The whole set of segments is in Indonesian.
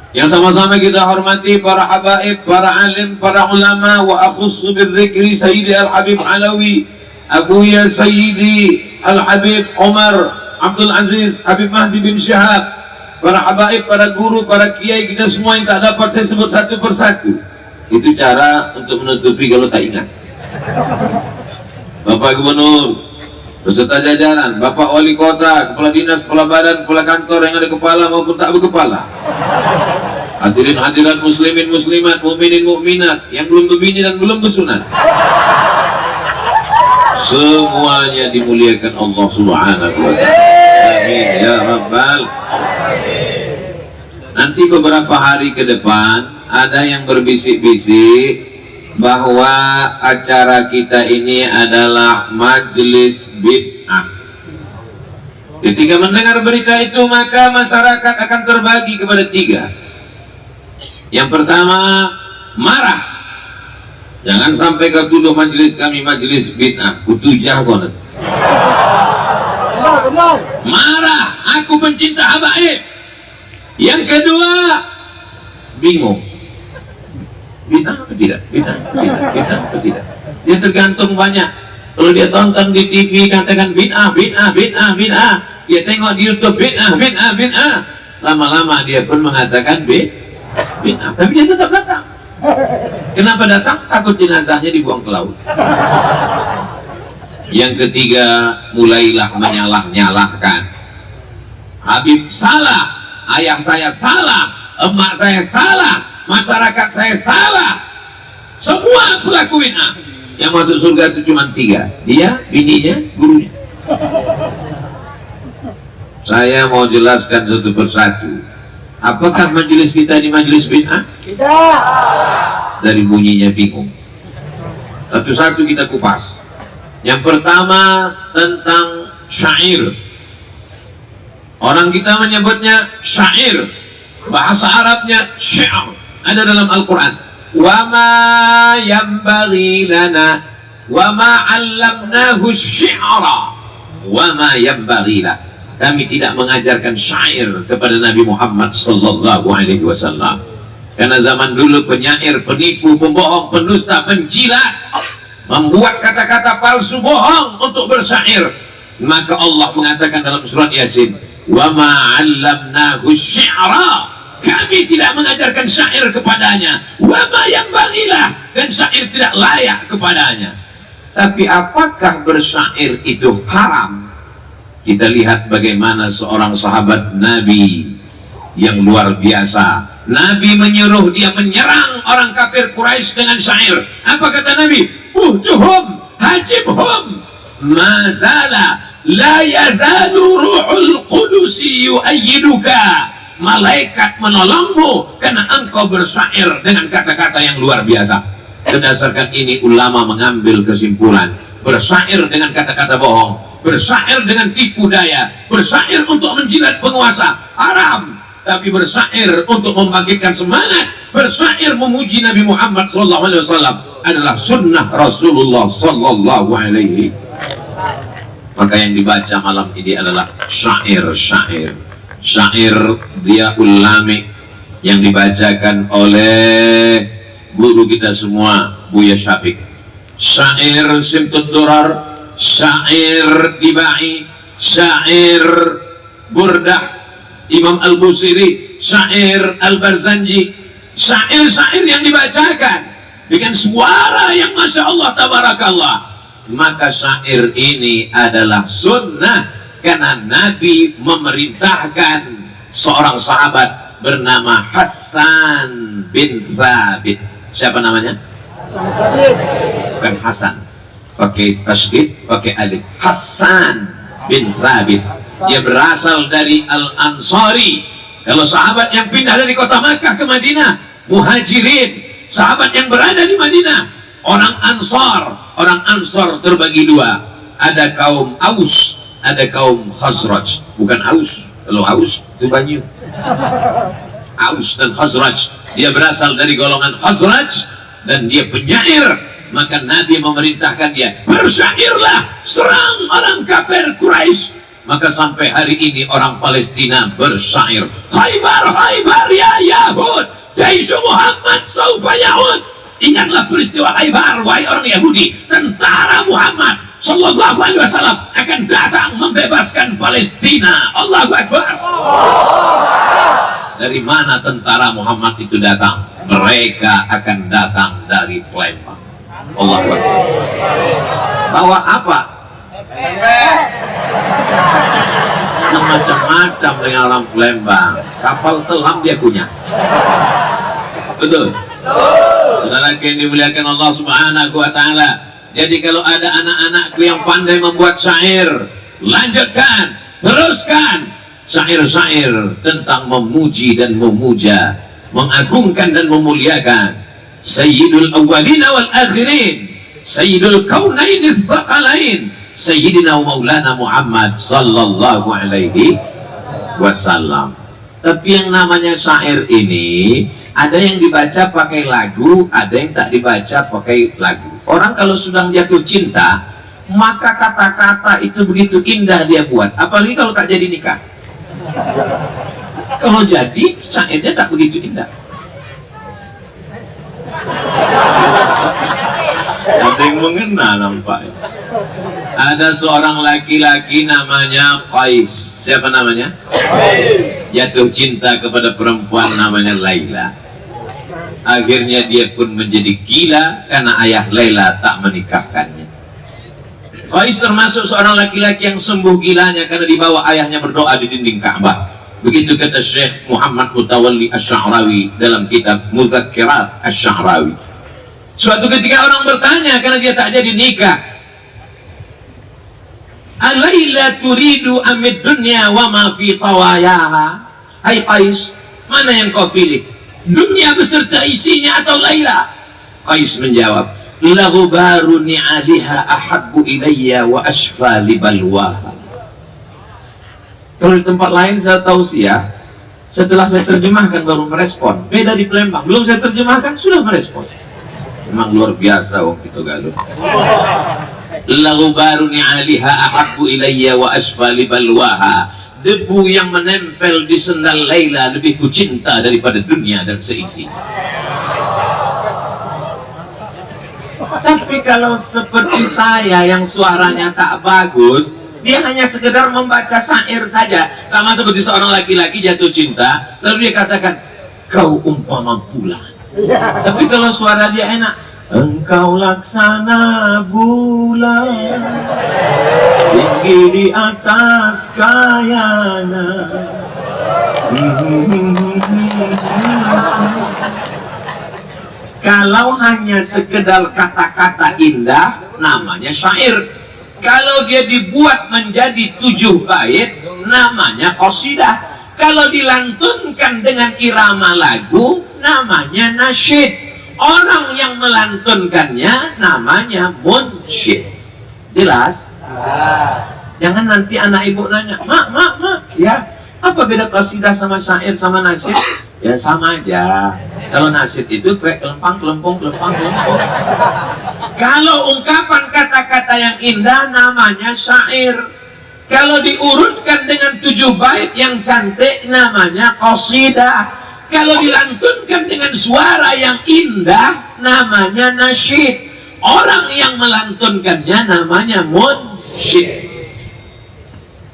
Yang sama-sama kita hormati para habaib, para alim, para ulama. Wa akhussu bidzikri Sayyidi Al-Habib Alawi, Abuya Sayyidi Al-Habib Omar Abdul Aziz Habib Mahdi bin Syahab, para habaib, para guru, para kiai, kita semua yang tak dapat saya sebut satu persatu. Itu cara untuk menutupi kalau tak ingat. Bapak Gubernur beserta jajaran, Bapak Wali Kota, Kepala Dinas, Kepala Badan, Kepala Kantor yang ada kepala maupun tak berkepala, hadirin hadirat muslimin muslimat, mukminin mukminat yang belum berbini dan belum bersunat, semuanya dimuliakan Allah Subhanahu wa ta'ala. Amin ya rabbal. Nanti beberapa hari ke depan ada yang berbisik-bisik bahwa acara kita ini adalah majelis bid'ah. Ketika mendengar berita itu, maka masyarakat akan terbagi kepada tiga. Yang pertama, marah. Jangan sampai kau tuduh majelis kami majelis bid'ah, kutujah kau nanti. Marah, aku pencinta habaib. Yang kedua, bingung. Bid'ah apa tidak? Bid'ah apa tidak? Bid'ah apa tidak? Dia tergantung banyak. Kalau dia tonton di TV katakan bid'ah, bid'ah, bid'ah, bid'ah. Dia tengok di YouTube bid'ah, bid'ah, bid'ah. Lama-lama dia pun mengatakan bid'ah. Tapi dia tetap datang. Kenapa datang? Takut jenazahnya dibuang ke laut. Yang ketiga, mulailah menyalah-nyalahkan. Habib salah, ayah saya salah, emak saya salah, masyarakat saya salah. Semua pelaku bid'ah. Yang masuk surga itu cuma tiga, dia, bininya, gurunya. Saya mau jelaskan satu persatu. Apakah majelis kita di majelis bid'ah? Tidak. Dari bunyinya bingung. Satu-satu kita kupas. Yang pertama tentang syair. Orang kita menyebutnya syair, bahasa Arabnya syair. Ada dalam Al-Quran. Wa ma yanbaghi lana wa ma 'allamnahu syi'ra wa ma yanbaghi lana. Kami tidak mengajarkan syair kepada Nabi Muhammad sallallahu alaihi wasallam. Karena zaman dulu penyair, penipu, pembohong, pendusta, penjilat membuat kata-kata palsu bohong untuk bersyair. Maka Allah mengatakan dalam surat Yasin, wa ma 'allamnahu syi'ra, kami tidak mengajarkan syair kepadanya, wa ma yanbaghilah, dan syair tidak layak kepadanya. Tapi apakah bersyair itu haram? Kita lihat bagaimana seorang sahabat Nabi yang luar biasa. Nabi menyuruh dia menyerang orang kafir Quraisy dengan syair. Apa kata Nabi? Uhjuhum, hajibhum, mazala la yazalu ruhul qudusi yu'ayyiduka. Malaikat menolongmu karena engkau bersyair dengan kata-kata yang luar biasa. Berdasarkan ini ulama mengambil kesimpulan, bersyair dengan kata-kata bohong, bersyair dengan tipu daya, bersyair untuk menjilat penguasa haram. Tapi bersyair untuk membangkitkan semangat, bersyair memuji Nabi Muhammad SAW adalah sunnah Rasulullah SAW. Maka yang dibaca malam ini adalah syair-syair. Syair dia ulami yang dibacakan oleh guru kita semua, Buya Syafiq. Syair Simtud Durar, syair Dibai, syair Burdah Imam Al-Busiri, syair Al-Barzanji, syair-syair yang dibacakan dengan suara yang Masya Allah tabarakallah. Maka syair ini adalah sunnah karena Nabi memerintahkan seorang sahabat bernama Hasan bin Thabit. Siapa namanya? Bukan Hasan, pakai tasydid, pakai alif. Hasan bin Thabit. Dia berasal dari Al-Ansari. Kalau sahabat yang pindah dari kota Makkah ke Madinah, muhajirin, sahabat yang berada di Madinah, orang Ansar. Orang Ansar terbagi dua, ada kaum Aus, ada kaum Khazraj. Bukan Aus, kalau Aus itu banyu. Aus dan Khazraj, dia berasal dari golongan Khazraj dan dia penyair. Maka Nabi memerintahkan dia, bersyairlah, serang orang kafir Quraisy. Maka sampai hari ini orang Palestina bersyair, Khaybar, Khaybar ya Yahud, Jaish Muhammad sawfa ya'ud. Ingatlah peristiwa Khaybar, wahai orang Yahudi, tentara Muhammad sallallahu alaihi wasallam akan datang membebaskan Palestina. Allahu Akbar. Dari mana tentara Muhammad itu datang? Mereka akan datang dari Palembang. Allahu Akbar. Bawa apa? Macam-macam dengan orang Palembang. Kapal selam dia punya. Betul? Saudara yang dimuliakan Allah Subhanahu wa Ta'ala. Jadi kalau ada anak-anakku yang pandai membuat syair, lanjutkan, teruskan syair-syair tentang memuji dan memuja, mengagungkan dan memuliakan Sayyidul Awwalin wal Akhirin, Sayyidul Kaunain Tsaqalain, Sayyidina wa Maulana Muhammad sallallahu alaihi wasallam. Tapi yang namanya syair ini ada yang dibaca pakai lagu, ada yang tak dibaca pakai lagu. Orang kalau sudah jatuh cinta, maka kata-kata itu begitu indah dia buat. Apalagi kalau tak jadi nikah. Kalau jadi, syairnya tak begitu indah. Ada yang mengenal nampaknya. Ada seorang laki-laki namanya Qais. Siapa namanya? Qais. Jatuh cinta kepada perempuan namanya Laila. Akhirnya dia pun menjadi gila karena ayah Laila tak menikahkannya. Qais termasuk seorang laki-laki yang sembuh gilanya karena dibawa ayahnya berdoa di dinding Ka'bah. Begitu kata Syekh Muhammad Mutawalli Asy-Sya'rawi dalam kitab Mudzakirat Asy-Sya'rawi. Suatu ketika orang bertanya karena dia tak jadi nikah, Alaila turidu amid dunya wa ma fi tawayaha. Hai Qais, mana yang kau pilih? Dunia beserta isinya atau Laila? Qais menjawab, Laghubaru ni'aliha ahabbu ilayya wa ashfa li balwaha. Kalau di tempat lain saya tausiah, setelah saya terjemahkan baru merespon. Beda di Palembang, belum saya terjemahkan sudah merespon. Memang luar biasa wong itu Galuh. Laghubaru ni'aliha ahabbu ilayya wa ashfa li balwaha. Debu yang menempel di sendal Laila lebih kucinta daripada dunia dan seisinya. Tapi kalau seperti saya yang suaranya tak bagus, dia hanya sekedar membaca syair saja. Sama seperti seorang laki-laki jatuh cinta, lalu dia katakan, kau umpama bulan. Tapi kalau suara dia enak, engkau laksana bulan, tinggi di atas kayana. Kalau hanya sekedar kata-kata indah, namanya syair. Kalau dia dibuat menjadi 7 bait, namanya qasidah. Kalau dilantunkan dengan irama lagu, namanya nasyid. Orang yang melantunkannya namanya munsyid. Jelas? Jangan nanti anak ibu nanya, mak, ya, apa beda qasidah sama syair sama nasyid? Ya sama aja. Kalau nasyid itu kayak kelempang. Kalau ungkapan kata-kata yang indah namanya syair. Kalau diurutkan dengan 7 bait yang cantik namanya qasidah. Kalau dilantunkan dengan suara yang indah namanya nasyid. Orang yang melantunkannya namanya munsyid.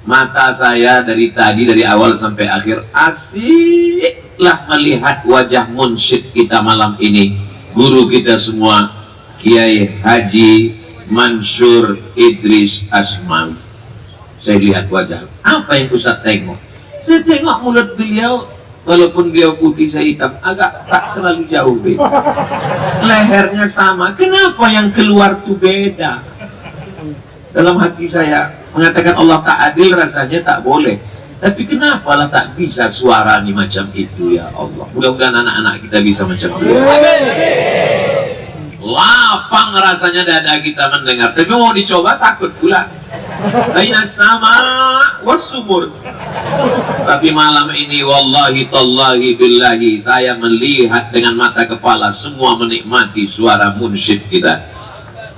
Mata saya dari tadi, dari awal sampai akhir, asiklah melihat wajah munsyid kita malam ini. Guru kita semua, Kiai Haji Mansur Idris Asmawi. Saya lihat wajah. Apa yang Ustaz tengok? Saya tengok mulut beliau, walaupun beliau putih saya hitam, agak tak terlalu jauh beda. Lehernya sama. Kenapa yang keluar tuh beda? Dalam hati saya mengatakan Allah tak adil, rasanya tak boleh. Tapi kenapa lah tak bisa suara ni macam itu, ya Allah. Mudah-mudahan anak-anak kita bisa macam itu. Lapang rasanya dada kita mendengar. Tapi mau dicoba takut pula. Baina sama wasumur. Tapi malam ini wallahi tallahi billahi, saya melihat dengan mata kepala semua menikmati suara munsyid kita.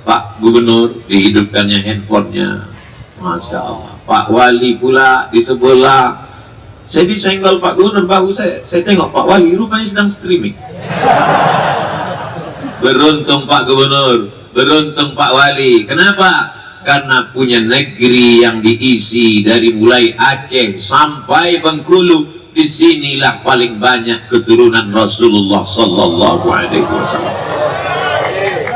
Pak Gubernur dihidupkannya handphonenya, Masya Allah. Pak Wali pula di sebelah Saya disenggol Pak Gubernur, bahu saya tengok Pak Wali rupanya sedang streaming. Beruntung Pak Gubernur, beruntung Pak Wali. Kenapa? Karena punya negeri yang diisi dari mulai Aceh sampai Bengkulu. Disinilah paling banyak keturunan Rasulullah Sallallahu Alaihi Wasallam.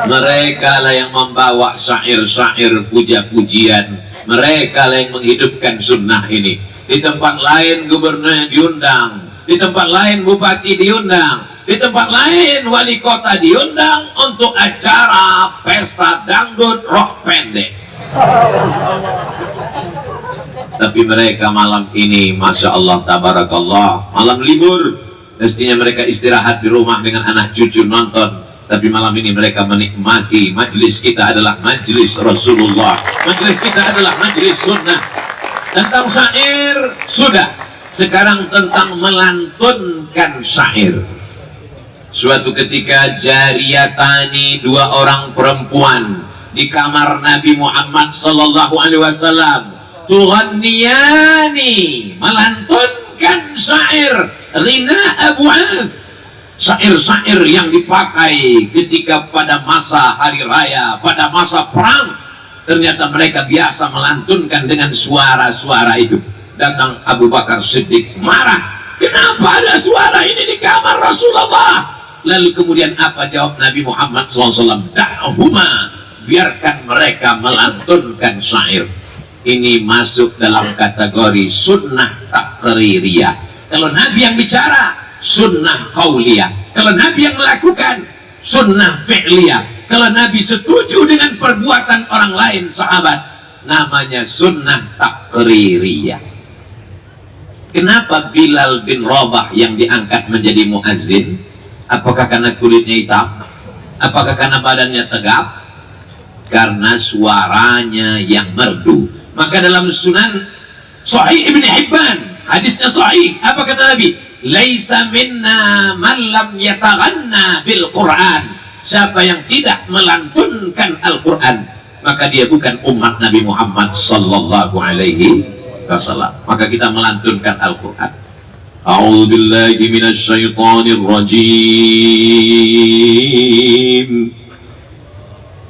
Mereka lah yang membawa syair-syair puja-pujian. Mereka lah yang menghidupkan sunnah ini. Di tempat lain gubernurnya diundang, di tempat lain bupati diundang, di tempat lain wali kota diundang untuk acara pesta dangdut rock pendek. Tapi mereka malam ini, Masya Allah, Tabarakallah, malam libur, mestinya mereka istirahat di rumah dengan anak cucu nonton. Tapi malam ini mereka menikmati. Majlis kita adalah majlis Rasulullah, majlis kita adalah majlis sunnah. Tentang syair sudah, sekarang tentang melantunkan syair. Suatu ketika jariyatani, dua orang perempuan di kamar Nabi Muhammad Sallallahu Alaihi Wasallam, tughanniyani, melantunkan syair, ghina abu'ad, syair-syair yang dipakai ketika pada masa hari raya, pada masa perang. Ternyata mereka biasa melantunkan dengan suara-suara itu. Datang Abu Bakar Siddiq marah, kenapa ada suara ini di kamar Rasulullah? Lalu kemudian apa jawab Nabi Muhammad SAW? Da'huma, biarkan mereka melantunkan syair. Ini masuk dalam kategori sunnah taqririyah. Kalau Nabi yang bicara, sunnah qauliyah. Kalau Nabi yang melakukan, sunnah fi'liyah. Kalau Nabi setuju dengan perbuatan orang lain sahabat, namanya sunnah taqririyah. Kenapa Bilal bin Rabah yang diangkat menjadi muazzin? Apakah karena kulitnya hitam? Apakah karena badannya tegap? Karena suaranya yang merdu. Maka dalam Sunan Sahih Ibn Hibban, hadisnya sahih, apa kata Nabi? Laisa minna man lam yataghanna bil Quran. Siapa yang tidak melantunkan Al-Quran, maka dia bukan umat Nabi Muhammad Sallallahu Alaihi Wasallam. Maka kita melantunkan Al-Quran. A'udzu billahi minasy syaithanir rajim.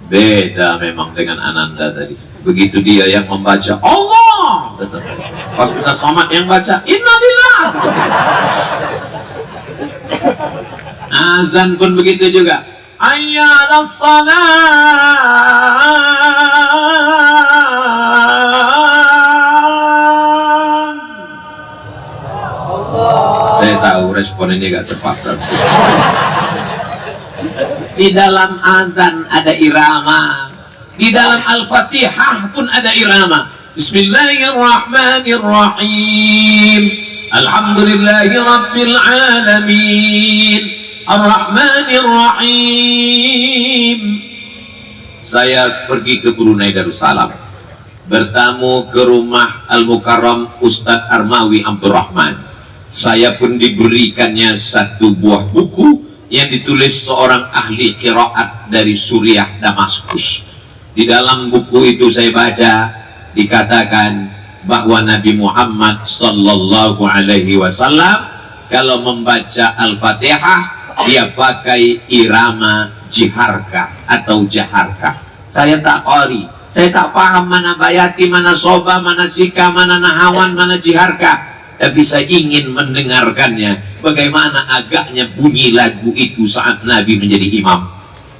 Beda memang dengan Ananda tadi. Begitu dia yang membaca Allah, pas Ustaz Somad yang baca Innalillah. Azan pun begitu juga. Ayyalas salat. Saya tahu respon ini agak terpaksa. Di dalam azan ada irama, di dalam Al-Fatihah pun ada irama. Bismillahirrahmanirrahim. Alhamdulillahi rabbil alamin. Ar-Rahmanir-Rahim. Saya pergi ke Brunei Darussalam, bertamu ke rumah Al-Mukarram Ustadz Armawi Abdurrahman. Saya pun diberikannya satu buah buku yang ditulis seorang ahli qiraat dari Suriah Damaskus. Di dalam buku itu saya baca, dikatakan bahwa Nabi Muhammad Sallallahu Alaihi Wasallam kalau membaca Al-Fatihah dia pakai irama jiharka atau jaharka. Saya tak qari, saya tak paham mana bayati, mana soba, mana sika, mana nahawan, mana jiharka. Tapi saya ingin mendengarkannya, bagaimana agaknya bunyi lagu itu saat Nabi menjadi imam.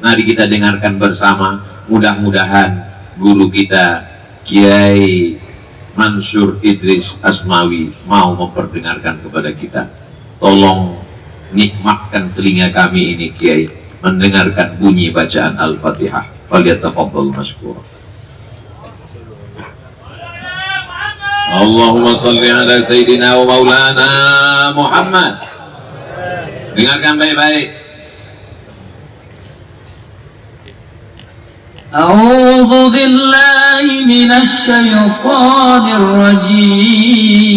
Mari kita dengarkan bersama. Mudah-mudahan guru kita Kiai Mansur Idris Asmawi mau memperdengarkan kepada kita. Tolong nikmatkan telinga kami ini Kiai, mendengarkan bunyi bacaan Al-Fatihah. Falyatafaddal mashkura. Allahumma salli ala Sayyidina wa Maulana Muhammad. Dengarkan baik-baik. A'udzu billahi minasy syaithanir rajim.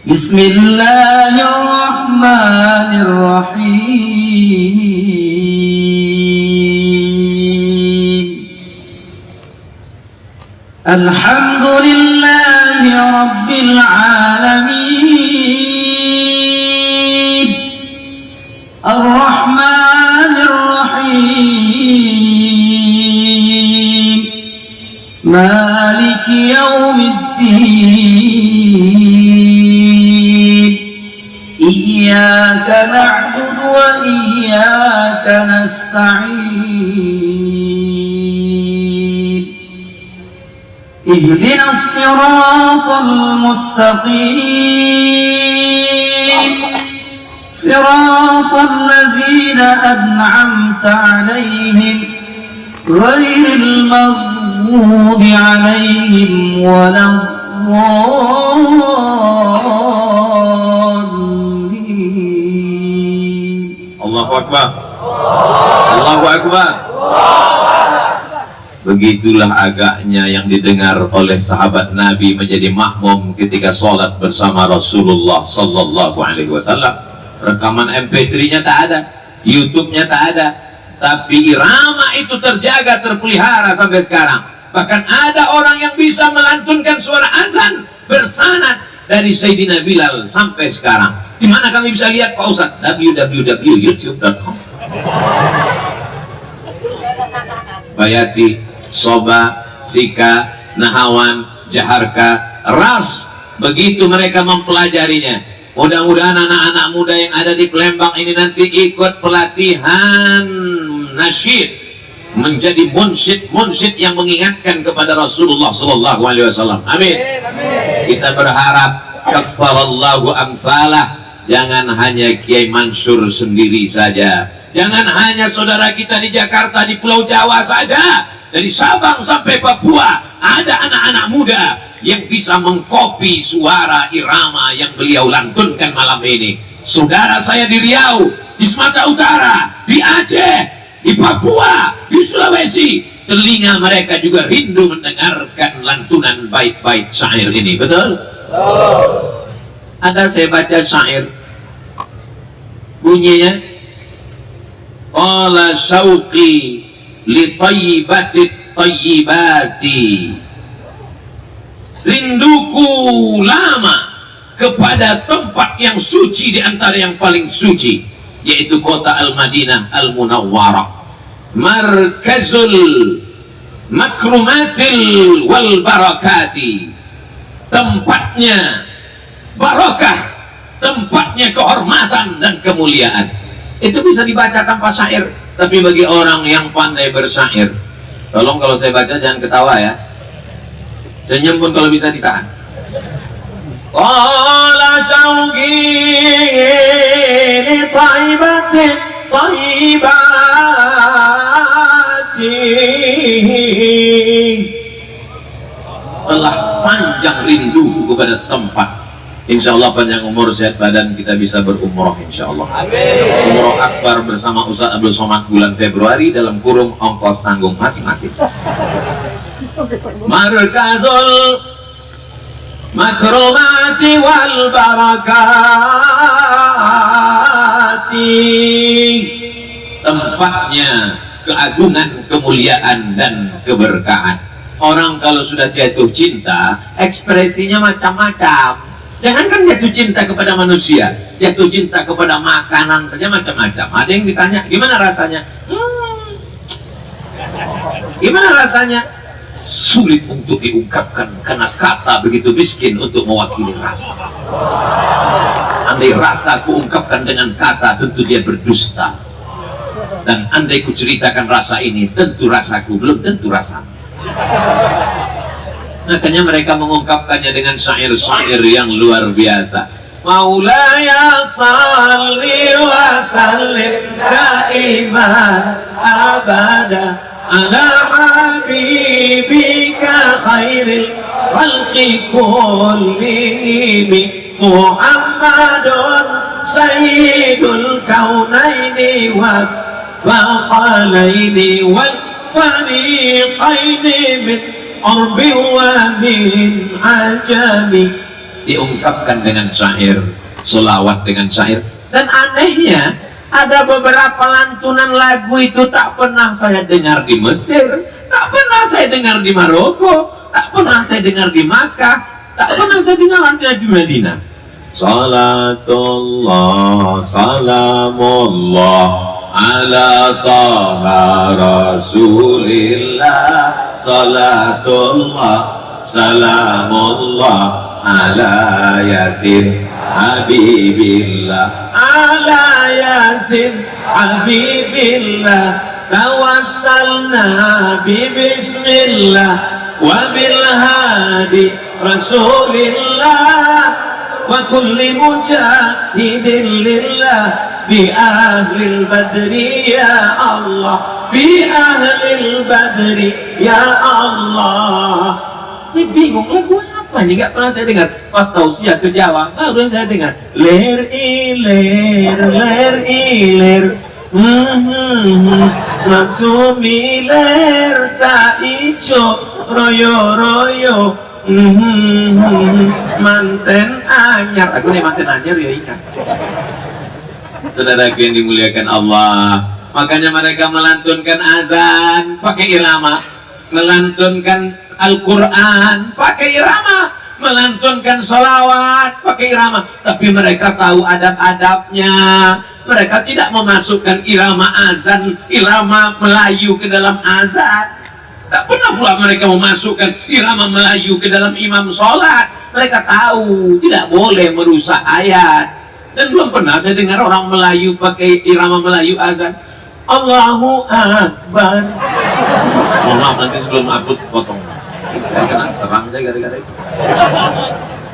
Bismillahirrahmanirrahim. Alhamdulillah العالمين الرحمن الرحيم مالك يوم الدين إياك نعبد وإياك نستعين اهدنا الصراط المستقيم صراط الذين أنعمت عليهم غير المغضوب عليهم ولا الضالين. Allahu Akbar. Allahu Akbar. Begitulah agaknya yang didengar oleh sahabat Nabi menjadi makmum ketika sholat bersama Rasulullah Sallallahu Alaihi Wasallam. Rekaman MP3-nya tak ada, YouTube-nya tak ada, tapi irama itu terjaga, terpelihara sampai sekarang. Bahkan ada orang yang bisa melantunkan suara azan bersanad dari Sayyidina Bilal sampai sekarang. Di mana kami bisa lihat Pak Ustadz? www.youtube.com. Bayati, Soba, Sika, Nahawan, Jaharka, Ras, begitu mereka mempelajarinya. Mudah-mudahan anak-anak muda yang ada di Palembang ini nanti ikut pelatihan nasyid, menjadi munsyid yang mengingatkan kepada Rasulullah Sallallahu Alaihi Wasallam. Amin. Kita berharap kafarallahu amsalah, jangan hanya Kiai Mansur sendiri saja, jangan hanya saudara kita di Jakarta, di Pulau Jawa saja, dari Sabang sampai Papua ada anak-anak muda yang bisa mengkopi suara irama yang beliau lantunkan malam ini. Saudara saya di Riau, di Sumatera Utara, di Aceh, di Papua, di Sulawesi, telinga mereka juga rindu mendengarkan lantunan bait-bait syair ini. Betul? Ada saya baca syair, bunyinya qala syauqi li tayyibatit tayyibati, rinduku lama kepada tempat yang suci di antara yang paling suci, yaitu kota Al-Madinah Al-Munawwarah, markazul makrumatil wal barakati, tempatnya barakah, tempatnya kehormatan dan kemuliaan. Itu bisa dibaca tanpa syair, tapi bagi orang yang pandai bersyair, tolong kalau saya baca jangan ketawa ya, senyum pun kalau bisa ditahan. Qala syauqi li taibatin taibati, telah panjang rindu kepada tempat. Insya Allah panjang umur, sehat badan, kita bisa berumroh insya Allah. Umroh akbar bersama Ustaz Abdul Somad bulan Februari dalam kurung ongkos tanggung masing-masing. Markazul makrumati wal barakati, tempatnya keagungan, kemuliaan dan keberkahan. Orang kalau sudah jatuh cinta, ekspresinya macam-macam. Jangankan jatuh cinta kepada manusia, jatuh cinta kepada makanan saja macam-macam. Ada yang ditanya, gimana rasanya? Gimana rasanya? Sulit untuk diungkapkan karena kata begitu miskin untuk mewakili rasa. Andai rasa kuungkapkan dengan kata, tentu dia berdusta. Dan andai ku ceritakan rasa ini, tentu rasaku belum tentu rasamu. Makanya mereka mengungkapkannya dengan syair-syair yang luar biasa. Maulaya salli wa sallim daiman abada ala habibika khairil khalqi kullihim Muhammadun sayyidul kaunaini wa faqalaini wal fariqaini min arbi wa min ajami. Diungkapkan dengan syair, selawat dengan syair. Dan anehnya, ada beberapa lantunan lagu itu tak pernah saya dengar di Mesir, tak pernah saya dengar di Maroko, tak pernah saya dengar di Makkah. Tak pernah saya dengar artinya di Madinah. Salatullah, salamullah ala taha rasulillah. Salatullah, salamullah ala yasin habibillah. Ala yasin habibillah. Tawassalna bi bismillah wa bil hadi rasulillah wa kulli mujahidin lillah bi ahlil badri ya Allah, bi ahlil badri ya Allah. Saya bingung lagu apa ini, nggak pernah saya dengar. Pas tausiah ke Jawa baru saya dengar ler iler maksumi ler tak ijo royo royo manten anyar. Aku nih manten anyar ya ikan. Saudara yang dimuliakan Allah, makanya mereka melantunkan azan pakai irama, melantunkan Al-Quran pakai irama, melantunkan sholawat pakai irama, tapi mereka tahu adab-adabnya. Mereka tidak memasukkan irama azan, irama Melayu ke dalam azan. Tak pernah pula mereka memasukkan irama Melayu ke dalam imam sholat. Mereka tahu tidak boleh merusak ayat. Dan belum pernah saya dengar orang Melayu pakai irama Melayu azan. Allahu Akbar. Mohon maaf, nanti sebelum upload potong. Saya kena serang saya gara-gara itu.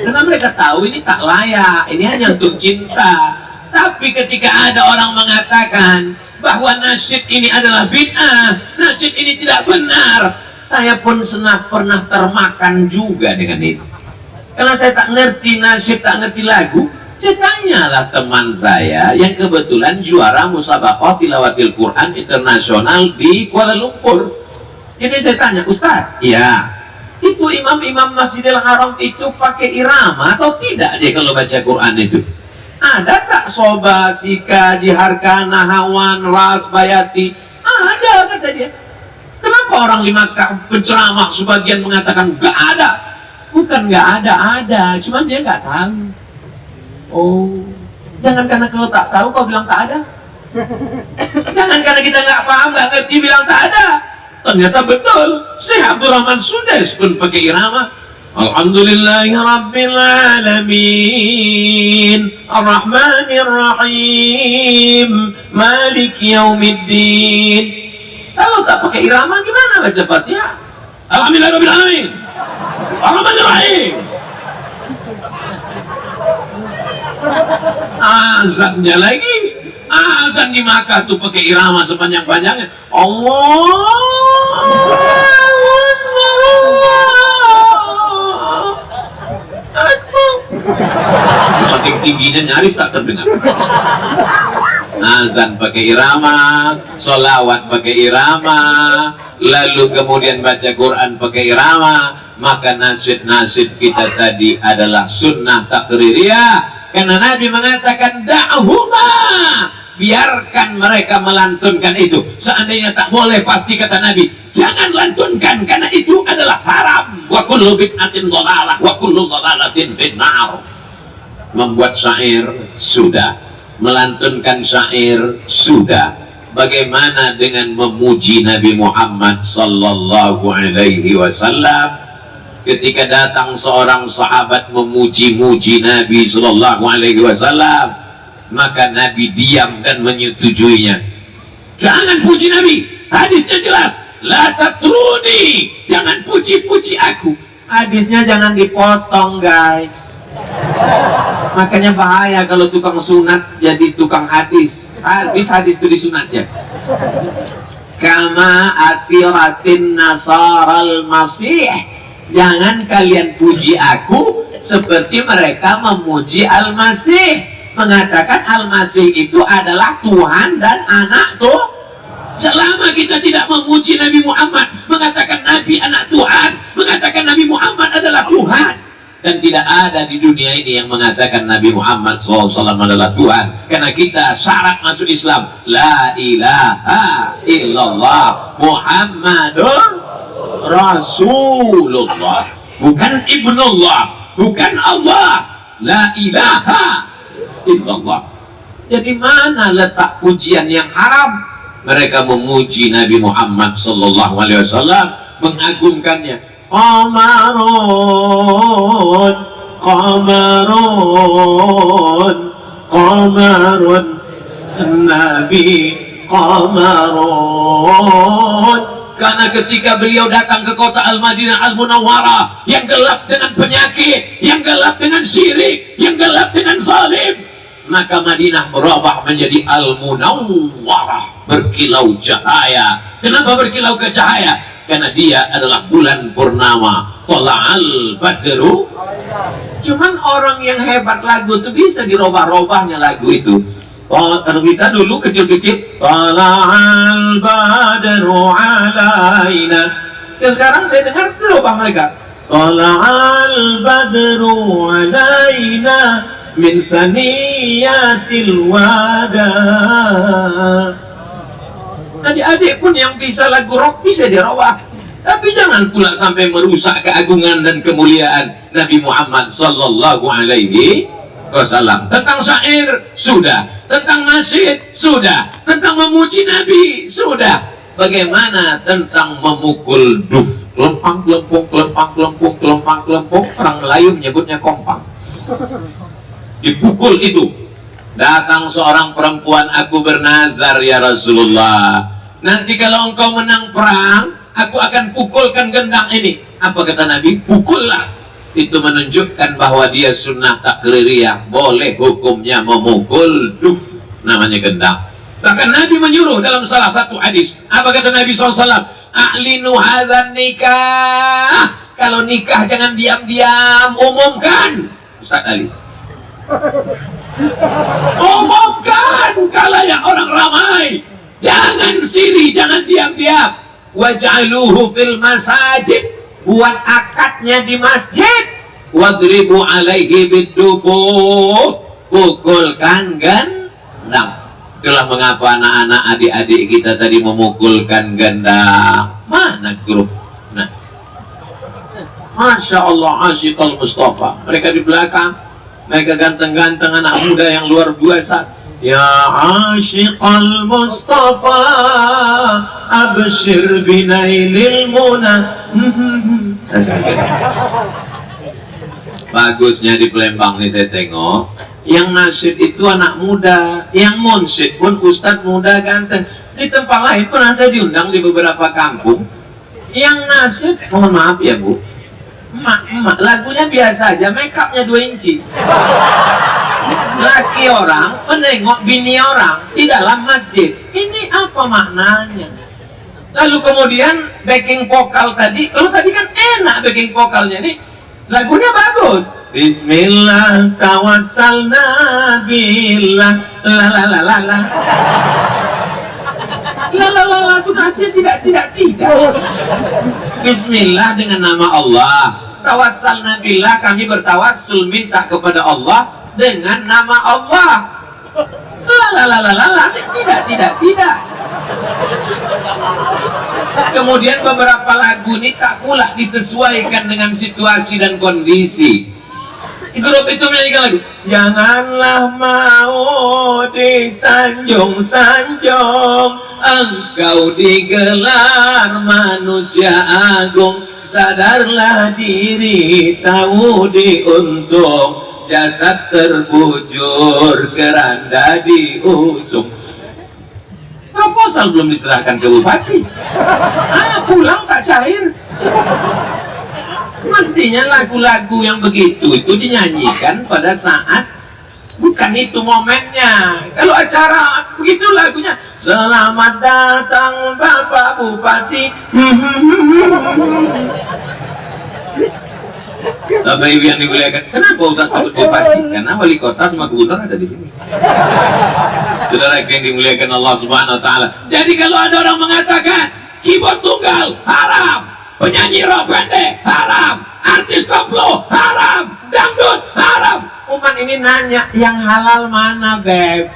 Karena mereka tahu ini tak layak, ini hanya untuk cinta. Tapi ketika ada orang mengatakan bahwa nasyid ini adalah bid'ah, nasyid ini tidak benar, saya pun pernah termakan juga dengan itu. Karena saya tak ngerti nasyid, tak ngerti lagu, saya tanyalah teman saya yang kebetulan juara musabaqah tilawatil Quran internasional di Kuala Lumpur. Jadi saya tanya, Ustaz, ya, itu imam-imam Masjidil Haram itu pakai irama atau tidak dia kalau baca Quran itu? Ada tak soba, sika, diharkana, hawan, ras, bayati? Ada, kata dia. Kenapa orang di Makkah penceramah sebagian mengatakan nggak ada? Bukan nggak ada, cuman dia nggak tahu. Oh, jangan karena kau tak tahu kau bilang tak ada. Jangan karena kita nggak paham, nggak ngerti bilang tak ada. Ternyata betul. Syekh Abdurrahman Sudais pun pakai irama. Alhamdulillahi Rabbil Alamin Ar-Rahmanir Rahim Malik Yaumiddin. Kalau tak pakai irama gimana baca Fatihah? Alhamdulillahi Rabbil Alamin Ar-Rahmanir Rahim. Azannya lagi, azan di Makkah tuh pakai irama sepanjang-panjangnya. Allah saking tingginya nyaris tak terdengar. Azan pakai irama, solawat pakai irama, lalu kemudian baca Quran pakai irama. Maka nasyid-nasyid kita tadi adalah sunnah takririyah. Karena Nabi mengatakan da'huma, biarkan mereka melantunkan itu. Seandainya tak boleh, pasti kata Nabi jangan lantunkan, karena itu adalah haram. Wa kullu bid'atin dhalalah wa kullu dhalalatin finnar. Membuat syair sudah, melantunkan syair sudah. Bagaimana dengan memuji Nabi Muhammad sallallahu alaihi wasallam? Ketika datang seorang sahabat memuji-muji Nabi sallallahu alaihi wasallam, maka Nabi diam dan menyetujuinya. Jangan puji Nabi, hadisnya jelas, la tatruni, jangan puji-puji aku. Hadisnya jangan dipotong, guys. Makanya bahaya kalau tukang sunat jadi tukang hadis. Habis hadis itu disunatnya. Kama atiratin nasaral masih, jangan kalian puji aku seperti mereka memuji Al-Masih, mengatakan Al-Masih itu adalah Tuhan dan anak tuh. Selama kita tidak memuji Nabi Muhammad, mengatakan Nabi anak Tuhan, mengatakan Nabi Muhammad adalah Tuhan, dan tidak ada di dunia ini yang mengatakan Nabi Muhammad SAW adalah Tuhan. Karena kita syarat masuk Islam, la ilaha illallah Muhammadun Rasulullah, bukan ibnullah, bukan Allah. La ilaha illallah. Jadi mana letak pujian yang haram? Mereka memuji Nabi Muhammad sallallahu alaihi wasallam, mengagungkannya. Qamarun, qamarun, qamarun, Nabi qamarun. Karena ketika beliau datang ke kota Al-Madinah Al-Munawwarah yang gelap dengan penyakit, yang gelap dengan syirik, yang gelap dengan zalim, maka Madinah berubah menjadi Al-Munawwarah, berkilau cahaya. Kenapa berkilau ke cahaya? Karena dia adalah bulan purnama. Tola'al badru. Cuman orang yang hebat lagu itu bisa dirubah-rubahnya lagu itu. Oh, kalau kita dulu kecil-kecil, Tala'al badru alaina. Ya sekarang saya dengar berubah mereka. Tala'al badru alaina min saniyatil wada. Adik-adik pun yang bisa lagu rock bisa dirubah. Tapi jangan pula sampai merusak keagungan dan kemuliaan Nabi Muhammad sallallahu alaihi wasallam. Tentang syair sudah, tentang nasyid sudah, tentang memuji Nabi sudah. Bagaimana tentang memukul duf? Kelempang kelempung, kelempang kelempung, kelempang kelempung. Orang Melayu menyebutnya kompang. Dipukul itu. Datang seorang perempuan, aku bernazar ya Rasulullah, nanti kalau engkau menang perang, aku akan pukulkan gendang ini. Apa kata Nabi? Pukullah. Itu menunjukkan bahwa dia sunnah takririah, boleh hukumnya memukul duf, namanya gendang. Bahkan Nabi menyuruh dalam salah satu hadis, apa kata Nabi SAW? A'linu hadzan nikah. Kalau nikah jangan diam-diam, umumkan. Ustaz Ali, umumkan kalayak orang ramai, jangan siri, jangan diam-diam. Waj'aluhu fil masajid, buat akadnya di masjid. Wadribu alaihi bidufuf, pukulkan gendang. Itulah mengapa anak-anak adik-adik kita tadi memukulkan gendang. Mana grup? Nah, Masya Allah, Asyiqal Mustafa. Mereka di belakang, mereka ganteng-ganteng anak muda yang luar biasa. Ya Asyiqal Mustafa, abshir binailil muna. Bagusnya di Palembang nih saya tengok, yang nasyid itu anak muda, yang munsyid pun ustadz muda ganteng. Di tempat lain pernah saya diundang di beberapa kampung, yang nasyid, mohon maaf ya bu, emak lagunya biasa aja, make upnya 2 inci. Laki orang menengok bini orang di dalam masjid, ini apa maknanya? Lalu kemudian backing vokal tadi, kalau tadi kan enak backing vokalnya nih, lagunya bagus. Bismillah tawassalna billah, la la la la la, la la la la, itu artinya tidak. Bismillah dengan nama Allah, tawassalna billah, kami bertawassul minta kepada Allah dengan nama Allah. La la la la la, tidak. Kemudian beberapa lagu ini tak pula disesuaikan dengan situasi dan kondisi. Grup itu menyanyikan lagu, janganlah mau disanjung-sanjung, engkau digelar manusia agung, sadarlah diri, tahu diuntung, jasad terbujur, keranda diusung. Proposal belum diserahkan ke bupati, pulang tak cair. Mestinya lagu-lagu yang begitu itu dinyanyikan pada saat bukan itu momennya. Kalau acara begitu lagunya, selamat datang Bapak Bupati. Bapak Ibu yang dimuliakan, kenapa Ustaz sebut bupati? Karena wali kota sama gubernur ada di sini. Saudara yang dimuliakan Allah Subhanahu Wa Taala. Jadi kalau ada orang mengatakan keyboard tunggal haram, penyanyi rock pendek haram, artis koplo haram, dangdut haram, umat ini nanya yang halal mana beb?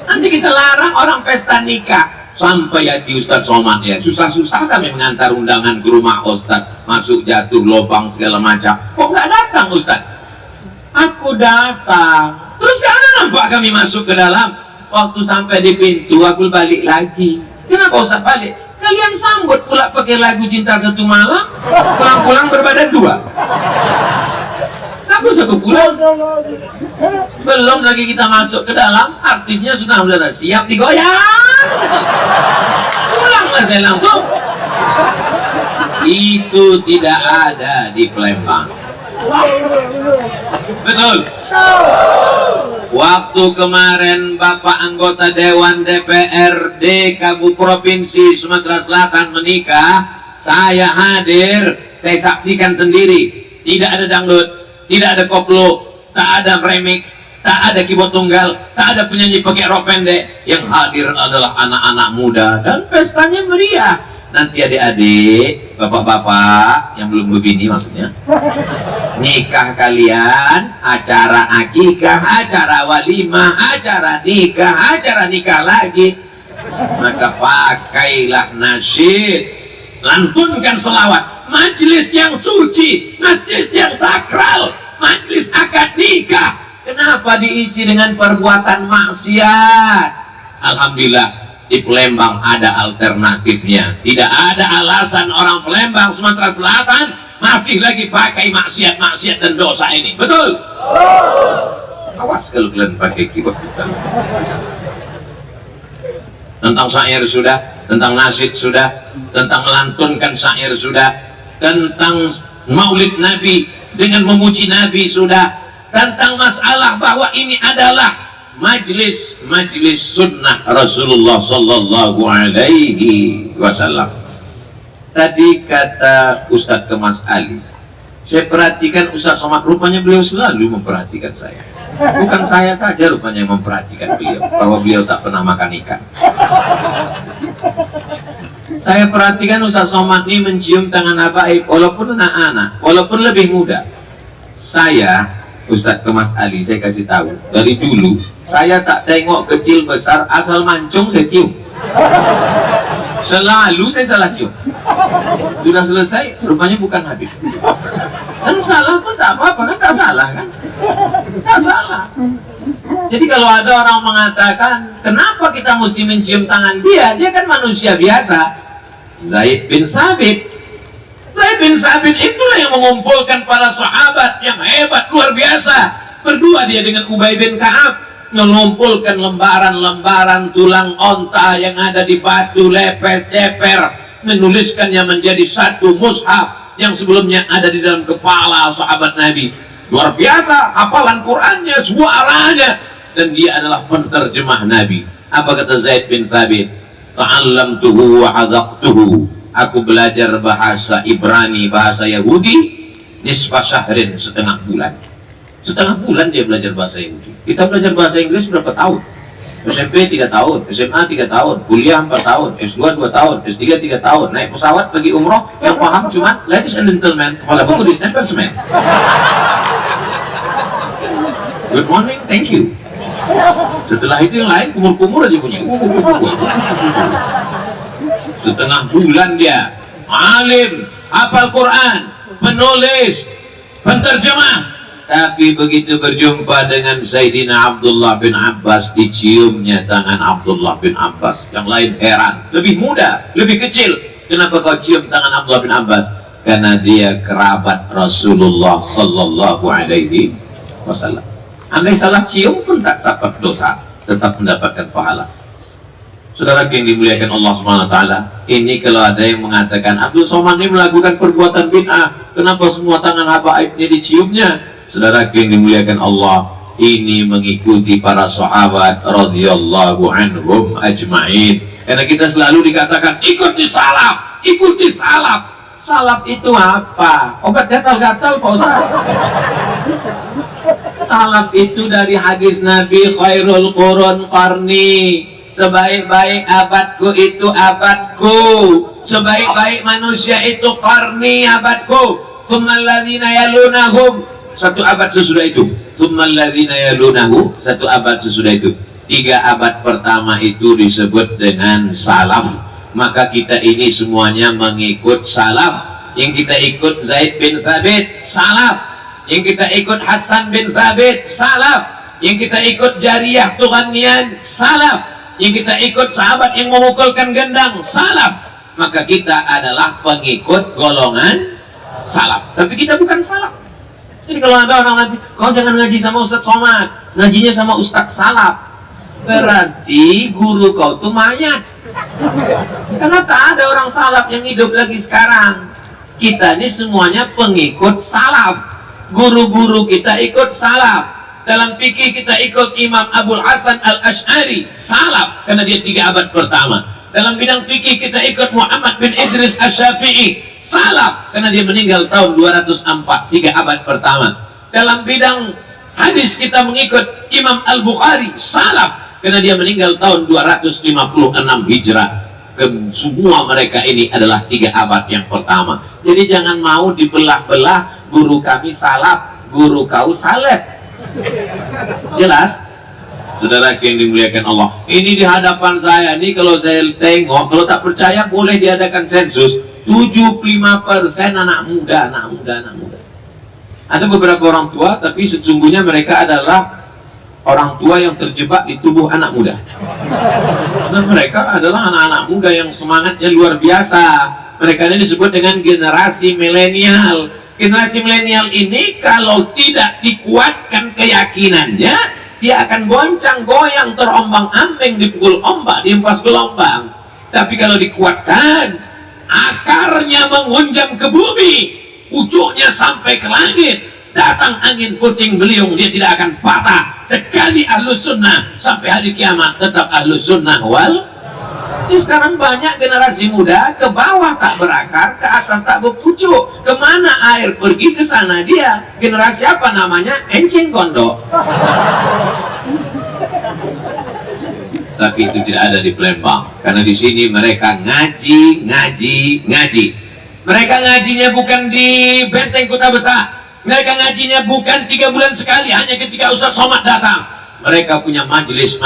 Nanti kita larang orang pesta nikah, sampai hati Ustadz Somad ya, susah-susah kami mengantar undangan ke rumah Ustadz, masuk jatuh lubang segala macam, kok nggak datang Ustadz? Aku datang, terus karena nampak kami masuk ke dalam, waktu sampai di pintu aku balik lagi. Kenapa Ustadz balik? Kalian sambut pula pakai lagu Cinta Satu Malam, pulang-pulang berbadan dua. Aku suka pulang, belum lagi kita masuk ke dalam, artisnya sudah siap digoyang, pulanglah saya langsung. Itu tidak ada di Palembang. Betul. Waktu kemarin Bapak anggota Dewan DPRD Provinsi Sumatera Selatan menikah, saya hadir, saya saksikan sendiri. Tidak ada dangdut, tidak ada koplo, tak ada remix, tak ada keyboard tunggal, tak ada penyanyi pakai rok pendek. Yang hadir adalah anak-anak muda dan pestanya meriah. Nanti adik-adik, bapak-bapak yang belum berbini maksudnya, nikah kalian, acara akikah, acara walimah, acara nikah lagi, maka pakailah nasyid, lantunkan selawat, majelis yang suci, majelis yang sakral, majelis akad nikah. Kenapa diisi dengan perbuatan maksiat? Alhamdulillah di Palembang ada alternatifnya. Tidak ada alasan orang Palembang, Sumatera Selatan masih lagi pakai maksiat-maksiat dan dosa ini. Betul? Awas kalau kalian pakai keyboard kita. Tentang syair sudah, tentang nasyid sudah, tentang melantunkan syair sudah, tentang maulid Nabi dengan memuji Nabi sudah, tentang masalah bahwa ini adalah majlis sunnah Rasulullah sallallahu alaihi wasallam. Tadi kata Ustadz Kemas Ali, saya perhatikan Ustadz Somad, rupanya beliau selalu memperhatikan saya. Bukan saya saja rupanya yang memperhatikan beliau, bahwa beliau tak pernah makan ikan. Saya perhatikan Ustadz Somad ini mencium tangan habaib, walaupun anak-anak, walaupun lebih muda. Saya Ustadz Kemas Ali, saya kasih tahu, dari dulu saya tak tengok kecil besar, asal mancung saya cium. Selalu saya salah cium. Sudah selesai, rupanya bukan Habib. Dan salah pun tak apa-apa, kan tak salah kan? Tak salah. Jadi kalau ada orang mengatakan, kenapa kita mesti mencium tangan dia? Dia kan manusia biasa. Zaid bin Sabit itulah yang mengumpulkan para sahabat yang hebat, luar biasa. Berdua dia dengan Ubay bin Ka'ab, mengumpulkan lembaran-lembaran tulang onta yang ada di batu, lepes, ceper, menuliskannya menjadi satu mushaf yang sebelumnya ada di dalam kepala sahabat Nabi. Luar biasa hafalan Qur'annya, suaranya, dan dia adalah penterjemah Nabi. Apa kata Zaid bin Sabit? Ta'allamtuhu wa hadaqtuhu. Aku belajar bahasa Ibrani, bahasa Yahudi, nisfa syahrin, setengah bulan. Setengah bulan dia belajar bahasa Yahudi. Kita belajar bahasa Inggris berapa tahun? SMP 3 tahun, SMA 3 tahun, kuliah 4 tahun, S2 2 tahun, S3 3 tahun, naik pesawat pergi umroh, yang paham cuma ladies and gentlemen, kepala buku ditempel semen. Good morning, thank you. Setelah itu yang lain kumur-kumur aja punya. Setengah bulan dia alim, hafal Quran, penulis, penterjemah. Tapi begitu berjumpa dengan Sayyidina Abdullah bin Abbas, diciumnya tangan Abdullah bin Abbas. Yang lain heran, lebih muda, lebih kecil, kenapa kau cium tangan Abdullah bin Abbas? Karena dia kerabat Rasulullah sallallahu alaihi wasallam. Andai salah cium pun tak dapat dosa, tetap mendapatkan pahala. Saudara yang dimuliakan Allah Subhanahu wa taala, ini kalau ada yang mengatakan Abdul Somad ini melakukan perbuatan bid'ah, kenapa semua tangan habaibnya diciumnya? Saudara yang dimuliakan Allah, ini mengikuti para sahabat radhiyallahu anhum ajma'in. Karena kita selalu dikatakan ikuti salaf, ikuti salaf. Salaf itu apa? Obat gatal-gatal Pak Ustaz. Salaf itu dari hadis Nabi, khairul qurun qarni. Sebaik-baik abadku itu abadku, sebaik-baik manusia itu qarni, abadku. Tsummal ladzina yalunahum, satu abad sesudah itu. Tsummal ladzina yalunahu, satu abad sesudah itu. 3 abad pertama itu disebut dengan salaf. Maka kita ini semuanya mengikut salaf. Yang kita ikut Zaid bin Thabit, salaf. Yang kita ikut Hasan bin Thabit, salaf. Yang kita ikut Jariyah Tughaniyan, salaf. Yang kita ikut sahabat yang memukulkan gendang, salaf. Maka kita adalah pengikut golongan salaf. Tapi kita bukan salaf. Jadi kalau ada orang ngaji, kau jangan ngaji sama Ustadz Somad, ngajinya sama Ustadz salaf, berarti guru kau tuh mayat. Karena tak ada orang salaf yang hidup lagi sekarang. Kita ini semuanya pengikut salaf. Guru-guru kita ikut salaf. Dalam fikih kita ikut Imam Abul Hasan Al-Ash'ari, salaf, karena dia 3 abad pertama. Dalam bidang fikih kita ikut Muhammad bin Idris Asy-Syafi'i, salaf, karena dia meninggal tahun 204, 3 abad pertama. Dalam bidang hadis kita mengikut Imam Al-Bukhari, salaf, karena dia meninggal tahun 256 Hijrah. Semua mereka ini adalah 3 abad yang pertama. Jadi jangan mau dibelah-belah, guru kami salaf, guru kau salaf. Jelas? Saudara yang dimuliakan Allah, ini di hadapan saya ini kalau saya tengok, kalau tak percaya boleh diadakan sensus. 75% anak muda. Ada beberapa orang tua, tapi sesungguhnya mereka adalah orang tua yang terjebak di tubuh anak muda. Nah, mereka adalah anak-anak muda yang semangatnya luar biasa. Mereka ini disebut dengan generasi milenial. Generasi milenial ini kalau tidak dikuatkan keyakinannya, dia akan goncang-goyang, terombang-ambing, dipukul ombak, dihempas gelombang. Tapi kalau dikuatkan, akarnya menghunjam ke bumi, pucuknya sampai ke langit, datang angin puting beliung, dia tidak akan patah. Sekali ahlus sunnah, sampai hari kiamat tetap ahlus sunnah wal. Ini sekarang banyak generasi muda ke bawah tak berakar, ke atas tak berpucuk. Kemana air pergi, ke sana dia. Generasi apa namanya? Encing Gondok. Tapi itu tidak ada di Palembang, karena di sini mereka ngaji. Mereka ngajinya bukan di Benteng Kota Besar. Mereka ngajinya bukan 3 bulan sekali, hanya ketika Ustadz Somad datang. Mereka punya majelis.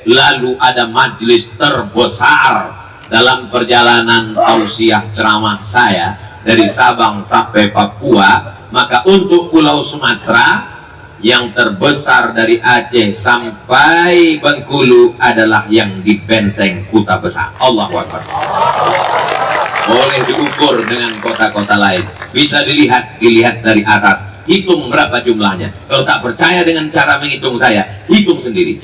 Lalu ada majelis terbesar dalam perjalanan tausiah ceramah saya dari Sabang sampai Papua. Maka untuk Pulau Sumatera yang terbesar dari Aceh sampai Bengkulu adalah yang di Benteng Kota Besar. Allahu Akbar. Boleh diukur dengan kota-kota lain, bisa dilihat dari atas, hitung berapa jumlahnya. Kalau tak percaya dengan cara menghitung saya, hitung sendiri.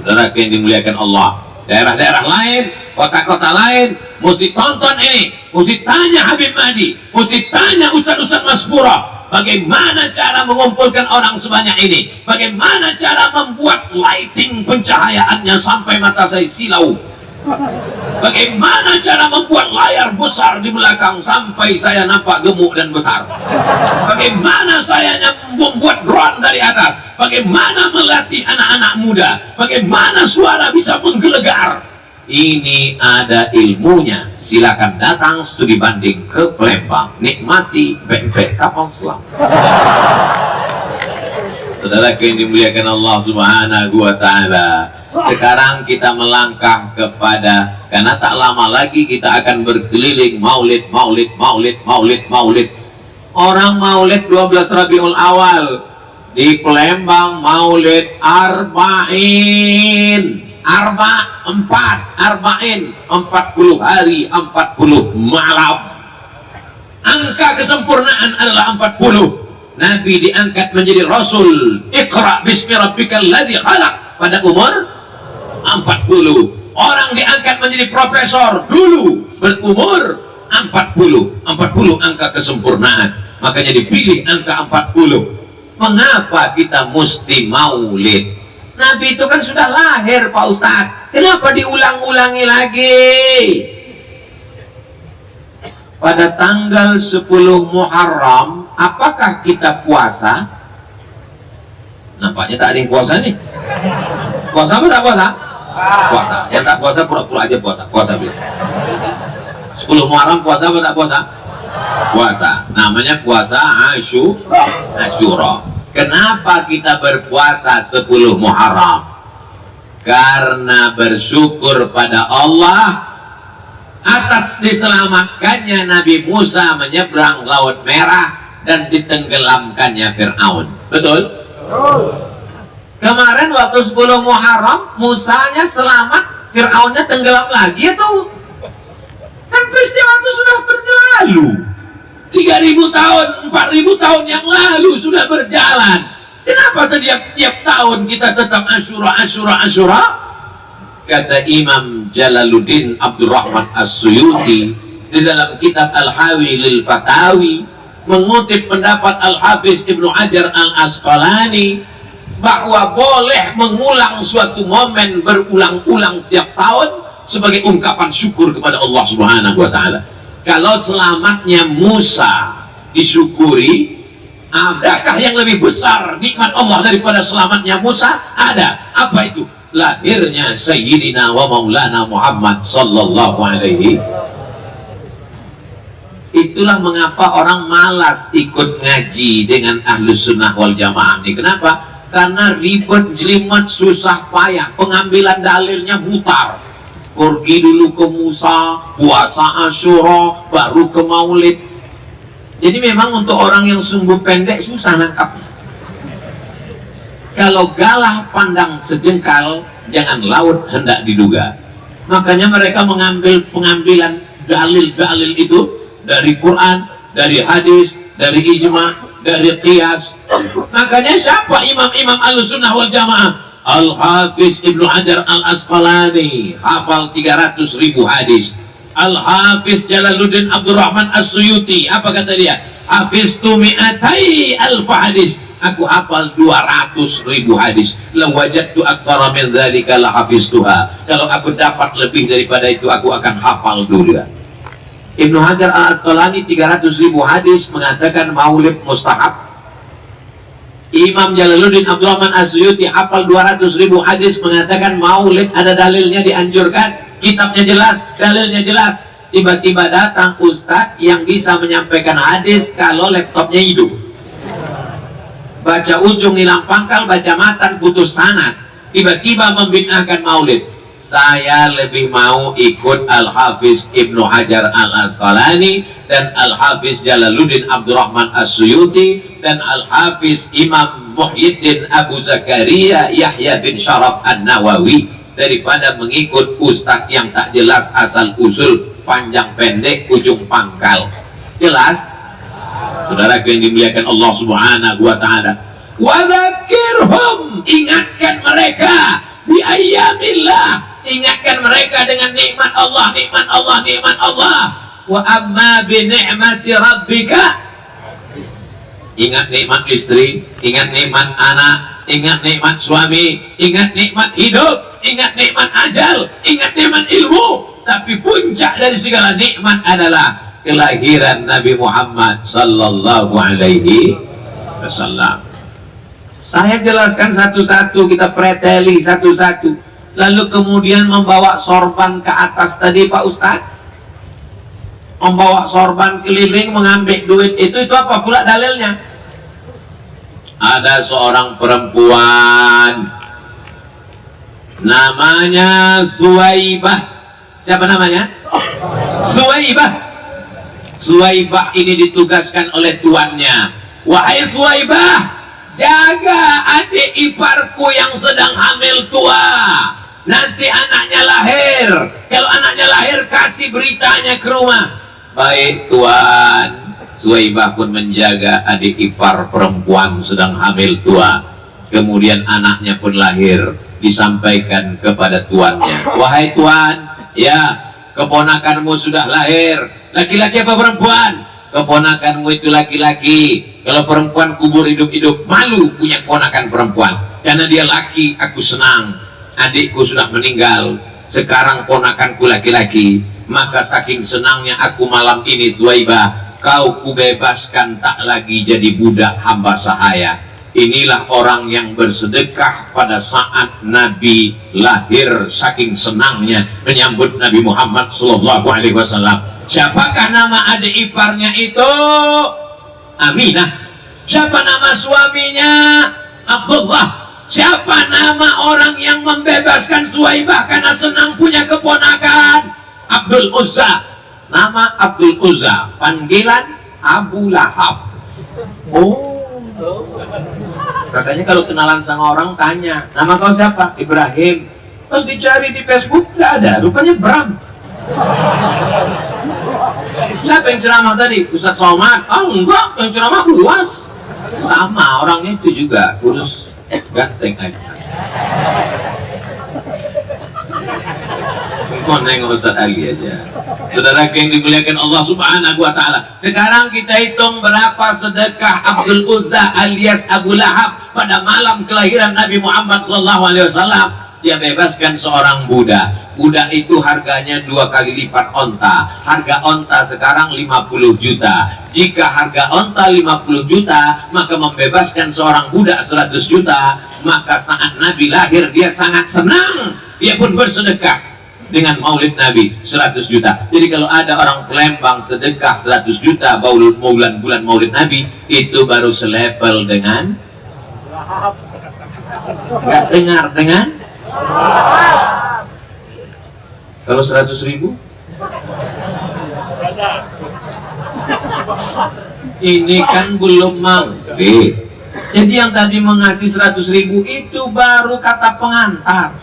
Saudara yang dimuliakan Allah, daerah-daerah lain, kota-kota lain, mesti tonton ini, mesti tanya Habib Mahdi, mesti tanya Ustaz-Ustaz Masfura, bagaimana cara mengumpulkan orang sebanyak ini, bagaimana cara membuat lighting pencahayaannya sampai mata saya silau, bagaimana cara membuat layar besar di belakang sampai saya nampak gemuk dan besar, bagaimana saya membuat drone dari atas, bagaimana melatih anak-anak muda, bagaimana suara bisa menggelegar. Ini ada ilmunya. Silakan datang studi banding ke Palembang, nikmati BMV kapal selam. Saudara yang dimuliakan Allah Subhanahu wa Ta'ala, sekarang kita melangkah kepada, karena tak lama lagi kita akan berkeliling maulid. Orang maulid 12 Rabiul Awal, di Palembang maulid Arba'in, 40 hari 40 malam. Angka kesempurnaan adalah 40. Nabi diangkat menjadi Rasul. Iqra bismi rabbikal ladzi khalaq pada umur 40. Orang diangkat menjadi profesor dulu berumur 40 angka kesempurnaan. Makanya dipilih angka 40. Mengapa kita mesti maulid? Nabi itu kan sudah lahir, Pak Ustadz. Kenapa diulang-ulangi lagi? Pada tanggal 10 Muharram, apakah kita puasa? Nampaknya tak ada yang puasa nih. Puasa apa tak puasa? Puasa. Yang tak puasa pura-pura aja puasa. Puasa bilang. 10 Muharram puasa apa tak puasa? Puasa. Namanya puasa Asyura. Kenapa kita berpuasa 10 Muharram? Karena bersyukur pada Allah atas diselamatkannya Nabi Musa menyeberang Laut Merah dan ditenggelamkannya Fir'aun. Betul? Kemarin waktu 10 Muharram Musanya selamat, Fir'aunnya tenggelam lagi tuh. Kan peristiwa itu sudah berlalu. 3.000 tahun, 4.000 tahun yang lalu sudah berjalan. Kenapa tiap tahun kita tetap Asyura? Kata Imam Jalaluddin Abdurrahman As-Suyuti di dalam kitab Al-Hawi lil Fatawi, mengutip pendapat Al-Hafiz Ibnu Hajar Al-Asqalani bahwa boleh mengulang suatu momen berulang-ulang tiap tahun sebagai ungkapan syukur kepada Allah Subhanahu wa taala. Kalau selamatnya Musa disyukuri, adakah yang lebih besar nikmat Allah daripada selamatnya Musa? Ada. Apa itu? Lahirnya Sayyidina wa Maulana Muhammad sallallahu alaihi. Itulah mengapa orang malas ikut ngaji dengan Ahlus Sunnah wal Jamaah ini. Kenapa? Karena ribet, jelimet, susah payah, pengambilan dalilnya mutar. Pergi dulu ke Musa, puasa Asyura, baru ke Maulid. Jadi memang untuk orang yang sumbu pendek susah nangkapnya. Kalau galah pandang sejengkal, jangan laut hendak diduga. Makanya mereka mengambil pengambilan dalil-dalil itu dari Quran, dari hadis, dari ijma', dari qiyas. Makanya siapa imam-imam Ahlussunnah wal Jamaah? Al-Hafiz Ibnu Hajar Al-Asqalani hafal 300.000 hadis. Al-Hafiz Jalaluddin Abdurrahman As-Suyuti, apa kata dia? Hafiztu mi'atai alf hadis, aku hafal 200.000 hadis. Law wajadtu aktsara min dzalika la hafiztuha, kalau aku dapat lebih daripada itu aku akan hafal dulu. Ibnu Hajar Al-Asqalani 300.000 hadis mengatakan maulid mustahab. Imam Jalaluddin Abdurrahman As-Suyuti hafal 200.000 hadis mengatakan maulid ada dalilnya, dianjurkan, kitabnya jelas, dalilnya jelas. Tiba-tiba datang ustadz yang bisa menyampaikan hadis kalau laptopnya hidup, baca ujung hilang pangkal, baca matan putus sanad, tiba-tiba membid'ahkan maulid. Saya lebih mau ikut Al-Hafiz Ibnu Hajar Al-Asqalani dan Al-Hafiz Jalaluddin Abdurrahman As-Suyuti dan Al-Hafiz Imam Muhyiddin Abu Zakaria Yahya bin Syaraf An-Nawawi daripada mengikut ustadz yang tak jelas asal usul, panjang pendek, ujung pangkal. Jelas? Saudara yang dimuliakan Allah Subhanahu wa taala. Wa dzakirhum, ingatkan mereka bi ayyamillah, ingatkan mereka dengan nikmat Allah, nikmat Allah, nikmat Allah. Wa amma bi ni'mati rabbika, ingat nikmat istri, ingat nikmat anak, ingat nikmat suami, ingat nikmat hidup, ingat nikmat ajal, ingat nikmat ilmu. Tapi puncak dari segala nikmat adalah kelahiran Nabi Muhammad sallallahu alaihi wasallam. Saya jelaskan satu-satu, kita preteli satu-satu, lalu kemudian membawa sorban ke atas tadi Pak Ustadz, membawa sorban keliling mengambil duit itu apa pula dalilnya? Ada seorang perempuan namanya Suwaibah. Siapa namanya? Suwaibah. Suwaibah ini ditugaskan oleh tuannya, wahai Suwaibah, jaga adik iparku yang sedang hamil tua, nanti anaknya lahir, kalau anaknya lahir kasih beritanya ke rumah. Baik tuan. Suwaibah pun menjaga adik ipar perempuan sedang hamil tua. Kemudian anaknya pun lahir, disampaikan kepada tuannya, wahai tuan, ya, keponakanmu sudah lahir. Laki-laki apa perempuan? Keponakanmu itu laki-laki. Kalau perempuan kubur hidup-hidup, malu punya keponakan perempuan. Karena dia laki, aku senang. Adikku sudah meninggal, sekarang ponakanku laki-laki. Maka saking senangnya aku malam ini, Suwaibah, kau kubebaskan tak lagi jadi budak hamba sahaya. Inilah orang yang bersedekah pada saat Nabi lahir, saking senangnya menyambut Nabi Muhammad SAW. Siapakah nama adik iparnya itu? Aminah. Siapa nama nama suaminya? Abdullah. Siapa nama orang yang membebaskan Suwaibah karena senang punya keponakan? Abdul Uzza. Nama Abdul Uzza, panggilan Abu Lahab. Oh, katanya kalau kenalan sama orang tanya, nama kau siapa? Ibrahim. Terus dicari di Facebook, nggak ada, rupanya Bram. Siapa yang ceramah tadi? Ustadz Somad? Oh enggak, yang ceramah luas. Sama, orangnya itu juga, kurus ganteng aja. Kau nengok Ustadz Ali aja. Saudara yang dimuliakan Allah Subhanahu wa Ta'ala, sekarang kita hitung berapa sedekah Abdul Uzza alias Abu Lahab pada malam kelahiran Nabi Muhammad SAW. Dia bebaskan seorang budak. Budak itu harganya 2 kali lipat onta. Harga onta sekarang 50 juta. Jika harga onta 50 juta, maka membebaskan seorang budak 100 juta. Maka saat Nabi lahir, dia sangat senang. Dia pun bersedekah dengan maulid Nabi 100 juta. Jadi kalau ada orang Palembang sedekah 100 juta bulan maulid Nabi, itu baru selevel dengan nggak dengar dengan kalau 100 ribu ini kan belum maulid. Jadi yang tadi mengasih 100 ribu itu baru kata pengantar.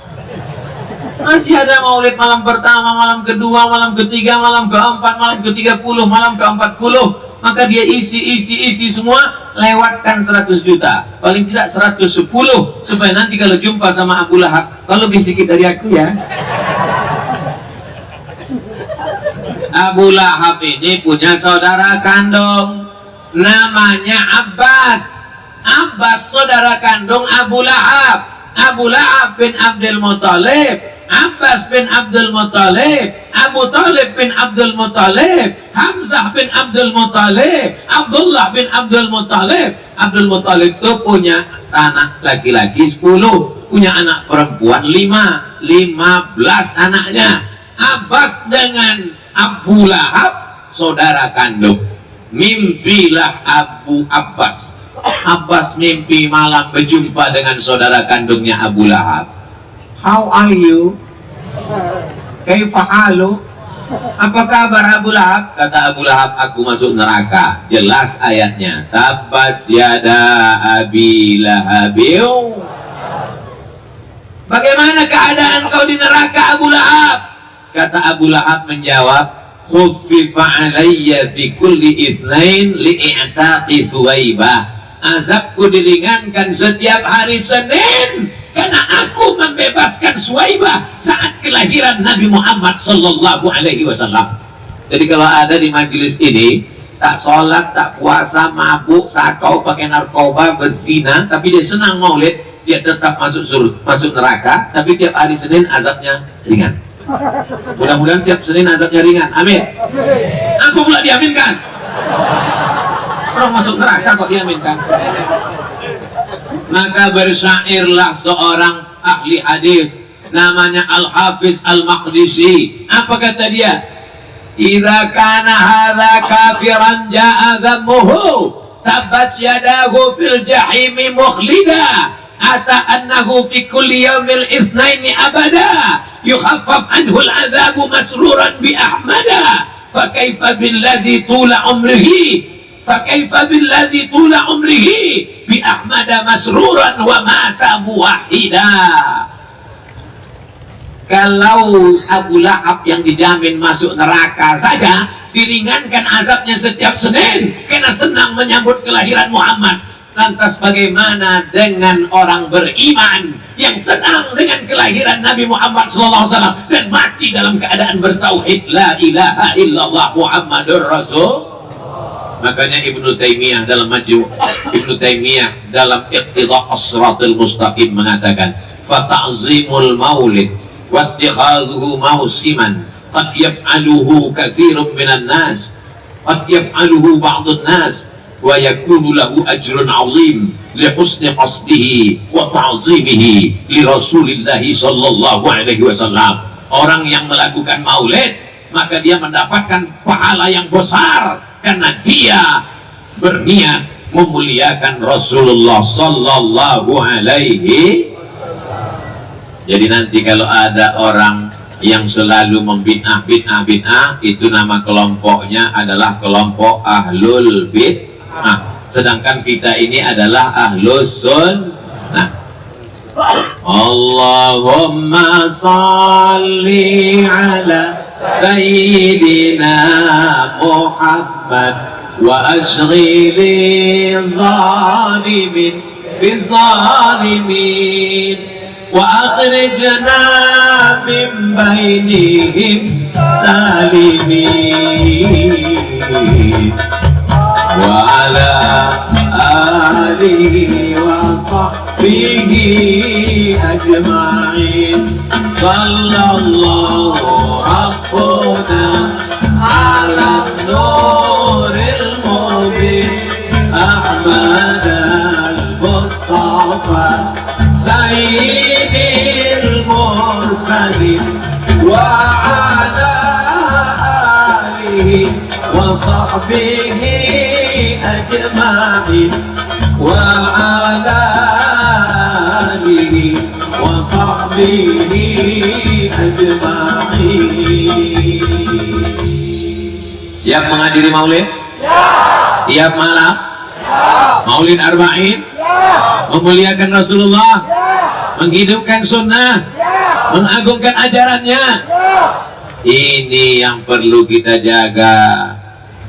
Masih ada maulid malam pertama, malam kedua, malam ketiga, malam keempat, malam ke-30, malam ke-40. Maka dia isi semua, lewatkan 100 juta. Paling tidak 110, supaya nanti kalau jumpa sama Abu Lahab, kalau sedikit dari aku ya. Abu Lahab ini punya saudara kandung, namanya Abbas. Abbas saudara kandung Abu Lahab. Abu Lahab bin Abdul Muttalib, Abbas bin Abdul Muttalib, Abu Talib bin Abdul Muttalib, Hamzah bin Abdul Muttalib, Abdullah bin Abdul Muttalib. Abdul Muttalib itu punya anak laki-laki 10, punya anak perempuan 5, 15 anaknya. Abbas dengan Abu Lahab saudara kandung. Mimpilah Abu Abbas. Abbas mimpi malam berjumpa dengan saudara kandungnya Abu Lahab. How are you? Kaifa halu? Apa kabar Abu Lahab? Kata Abu Lahab, aku masuk neraka. Jelas ayatnya. Tabbat yada Abi Lahabil. Bagaimana keadaan kau di neraka Abu Lahab? Kata Abu Lahab menjawab, khuffifa alayya fi kulli itsnain li'itaqi Suwaibah. Azabku diringankan setiap hari Senin karena aku membebaskan Suwaibah saat kelahiran Nabi Muhammad Sallallahu Alaihi Wasallam. Jadi kalau ada di majelis ini tak sholat, tak puasa, mabuk, sakau, pakai narkoba, berzina, tapi dia senang maulid, dia tetap masuk neraka, tapi tiap hari Senin azabnya ringan. Mudah-mudahan tiap Senin azabnya ringan. Amin. Aku pula diaminkan. Orang masuk neraka kok diaminkan. Maka bersyairlah seorang ahli hadis namanya Al-Hafiz Al-Maqdisi. Apa kata dia? Idza kana hadza kafiran ja'a dhammuhu tabbat yadahu fil jahimi mukhlida ata annahu fi kulli yawmil itsnaini abada yukhaffaf anhu al-'adzabu masruran bi ahmada fa kaifa billadzi tula umrihi فكيف بالذي طول عمره بأحمد مسرورا ومات موحدا. Kalau Abu Lahab yang dijamin masuk neraka saja diringankan azabnya setiap Senin karena senang menyambut kelahiran Muhammad, lantas bagaimana dengan orang beriman yang senang dengan kelahiran Nabi Muhammad SAW dan mati dalam keadaan bertauhid la ilaha illallah Muhammadur Rasul. Makanya Ibnu Taimiyah dalam Ibnu Taimiyah dalam Iqtida' as-Siratal Mustaqim mengatakan, "Fata'zimul maulid wa ittikhadhuhu mausiman qad yaf'aluhu katsirun minan nas, qad yaf'aluhu ba'dun nas wa yakunu lahu ajrun 'azim li husni qasdihi wa ta'zimihi li Rasulillah sallallahu alaihi wasallam." Orang yang melakukan maulid maka dia mendapatkan pahala yang besar karena dia berniat memuliakan Rasulullah sallallahu alaihi. Jadi nanti kalau ada orang yang selalu membid'ah itu nama kelompoknya adalah kelompok ahlul bid'ah, sedangkan kita ini adalah ahlus sunnah. Allahumma salli ala sayyidina Muhammad wa ashghili zalimin bizalimin wa akhrijna min bainihim salimin wa ala alihi wa sahbihi ajma'in sallallahu rabbuna ala nuril mubin Ahmad al-Mustafa sayyidil mursalin wa ala alihi wa sahbihi ajma'in wa ala alihi wa sahbihi ajma'in. Siap menghadiri maulid? Ya. Tiap malam? Ya. Maulid Arba'in? Ya. Memuliakan Rasulullah? Ya. Menghidupkan sunnah? Ya. Mengagungkan ajarannya? Ya. Ini yang perlu kita jaga.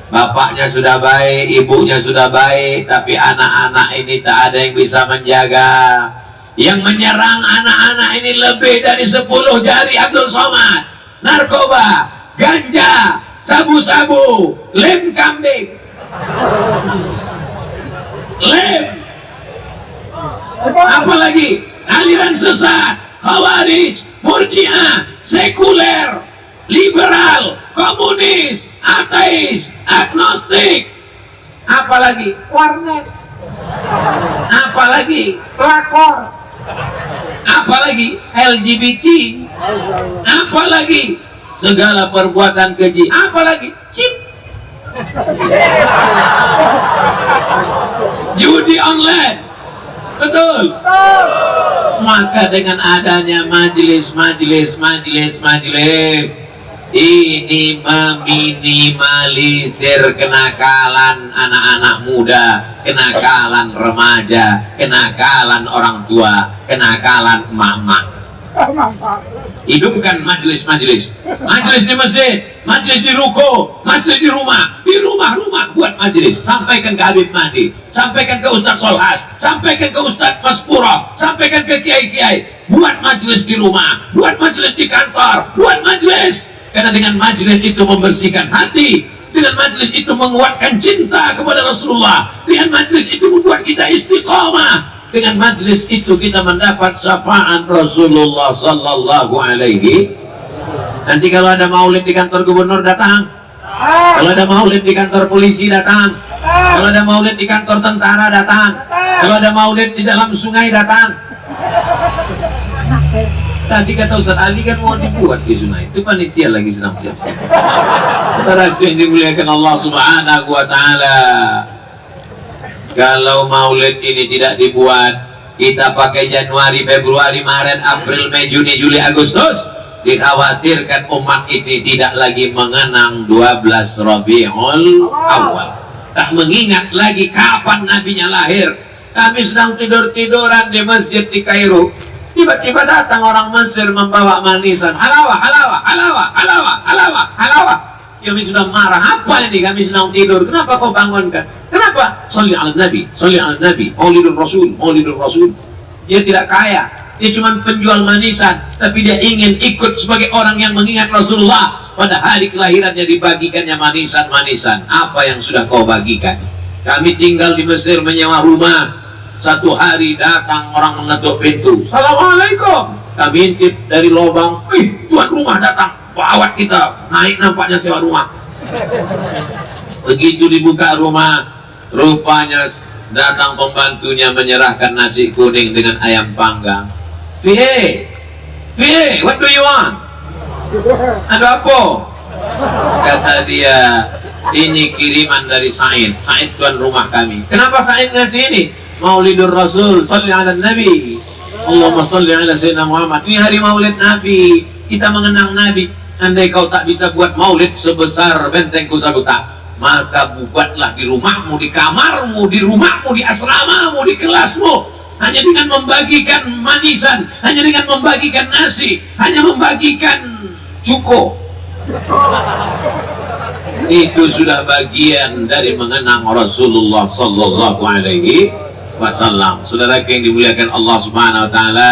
Bapaknya sudah baik, ibunya sudah baik, tapi anak-anak ini tak ada yang bisa menjaga. Yang menyerang anak-anak ini lebih dari 10 jari Abdul Somad. Narkoba, ganja, sabu-sabu, lem kambing, lem, apalagi aliran sesat, khawarij, murji'ah, sekuler, liberal, komunis, ateis, agnostik, apalagi warnet, apalagi pelakor, apalagi LGBT, apalagi segala perbuatan keji, apalagi chip, judi online. Betul. Maka dengan adanya majelis ini meminimalisir kenakalan anak-anak muda, kenakalan remaja, kenakalan orang tua, kenakalan emak-emak. Hidupkan majelis di masjid, majelis di ruko, majelis di rumah buat majelis. Sampaikan ke Habib Mahdi, sampaikan ke Ustadz Solhas, sampaikan ke Ustadz Maspuro, sampaikan ke kiai-kiai. Buat majelis di rumah, buat majelis di kantor, buat majelis. Karena dengan majelis itu membersihkan hati, dengan majelis itu menguatkan cinta kepada Rasulullah, dengan majelis itu membuat kita istiqamah, dengan majelis itu kita mendapat syafaat Rasulullah sallallahu alaihi. Nanti kalau ada maulid di kantor gubernur datang, kalau ada maulid di kantor polisi datang, kalau ada maulid di kantor tentara datang, kalau ada maulid di dalam sungai datang. Tadi kata Ustaz Ali kan mau dibuat di sungai, itu panitia lagi sedang siap-siap. Saudara yang dimuliakan Allah Subhanahu wa Ta'ala, kalau maulid ini tidak dibuat, kita pakai Januari, Februari, Maret, April, Mei, Juni, Juli, Agustus, dikhawatirkan umat ini tidak lagi mengenang 12 Rabiul Awal, tak mengingat lagi kapan nabinya lahir. Kami sedang tidur-tiduran di masjid di Kairo, tiba-tiba datang orang Mesir membawa manisan, halawah. Kami sudah marah, apa ini? Kami sedang tidur, kenapa kau bangunkan? Kenapa? Sholli ala Nabi, Maulidur Rasul. Dia tidak kaya, dia cuma penjual manisan, tapi dia ingin ikut sebagai orang yang mengingat Rasulullah. Pada hari kelahirannya dibagikannya manisan. Apa yang sudah kau bagikan? Kami tinggal di Mesir menyewa rumah. Satu hari datang orang mengetuk pintu, Assalamualaikum. Kami intip dari lubang, tuan rumah datang, bawat kita naik, nampaknya sewa rumah. Begitu dibuka rumah, rupanya datang pembantunya menyerahkan nasi kuning dengan ayam panggang. Fihe, what do you want? Ada apa? Kata dia, Ini kiriman dari Said. Said tuan rumah kami. Kenapa Said ngasih ini? Maulidur Rasul, salli ala Nabi. Allahumma salli ala Sayyidina Muhammad. Ini hari maulid Nabi. Kita mengenang Nabi. Andai kau tak bisa buat maulid sebesar benteng Kusabuta, maka buatlah di rumahmu, di kamarmu, di rumahmu, di asramamu, di kelasmu. Hanya dengan membagikan manisan, hanya dengan membagikan nasi, hanya membagikan cuko. Itu sudah bagian dari mengenang Rasulullah Sallallahu Alaihi Wasallam. Saudara yang dimuliakan Allah Subhanahu Wa Taala,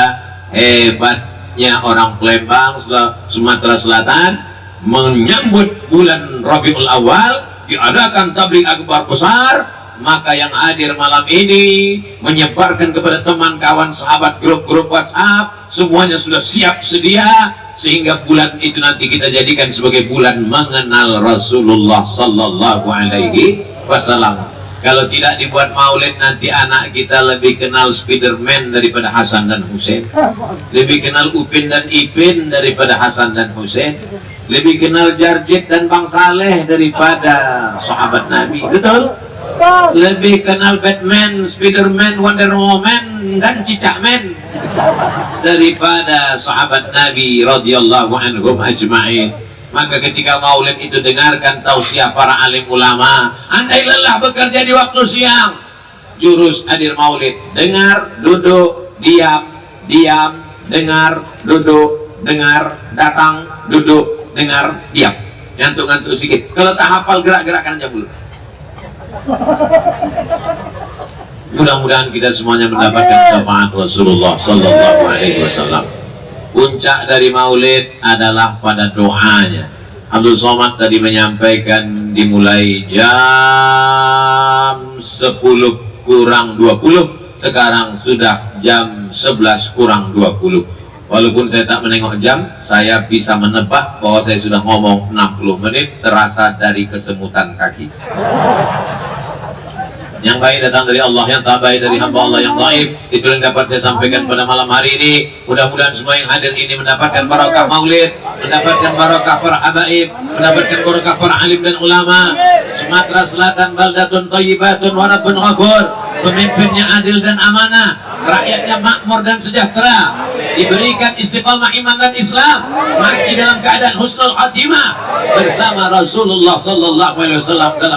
hebatnya orang Palembang, Sumatera Selatan menyambut bulan Rabiul Awal, diadakan tabligh akbar besar. Maka yang hadir malam ini menyebarkan kepada teman, kawan, sahabat, grup-grup WhatsApp, semuanya sudah siap sedia, sehingga bulan itu nanti kita jadikan sebagai bulan mengenal Rasulullah Sallallahu Alaihi Wasallam. Kalau tidak dibuat maulid, nanti anak kita lebih kenal Spiderman daripada Hasan dan Hussein, lebih kenal Upin dan Ipin daripada Hasan dan Hussein, lebih kenal Jarjit dan Bang Saleh daripada sahabat Nabi. Betul? Lebih kenal Batman, Spiderman, Wonder Woman dan Cicakman daripada sahabat Nabi radhiyallahu anhum ajma'in. Maka ketika maulid itu, dengarkan tausiah para alim ulama. Andai lelah bekerja di waktu siang, jurus hadir maulid: dengar, duduk, diam, diam, dengar, duduk, dengar, datang, duduk, dengar, diam. Ngantuk-ngantuk sedikit. Kalau tak hafal, gerak-gerakkan aja dulu. Mudah-mudahan kita semuanya mendapatkan syafaat Rasulullah Sallallahu Alaihi Wasallam. Puncak dari maulid adalah pada doanya. Abdul Somad tadi menyampaikan dimulai jam 10 kurang 20, sekarang sudah jam 11 kurang 20. Walaupun saya tak menengok jam, saya bisa menebak bahwa saya sudah ngomong 60 menit, terasa dari kesemutan kaki. Yang baik datang dari Allah, yang tak baik dari hamba Allah yang dhaif. Itu yang dapat saya sampaikan pada malam hari ini. Mudah-mudahan semua yang hadir ini mendapatkan barakah maulid, mendapatkan barakah para habaib, mendapatkan barakah para alim dan ulama. Sumatera Selatan baldatun thayyibatun wa rabbun ghafur. Pemimpinnya adil dan amanah, rakyatnya makmur dan sejahtera, diberikan istiqamah iman dan Islam, mati dalam keadaan husnul khatimah bersama Rasulullah Sallallahu Alaihi Wasallam dalam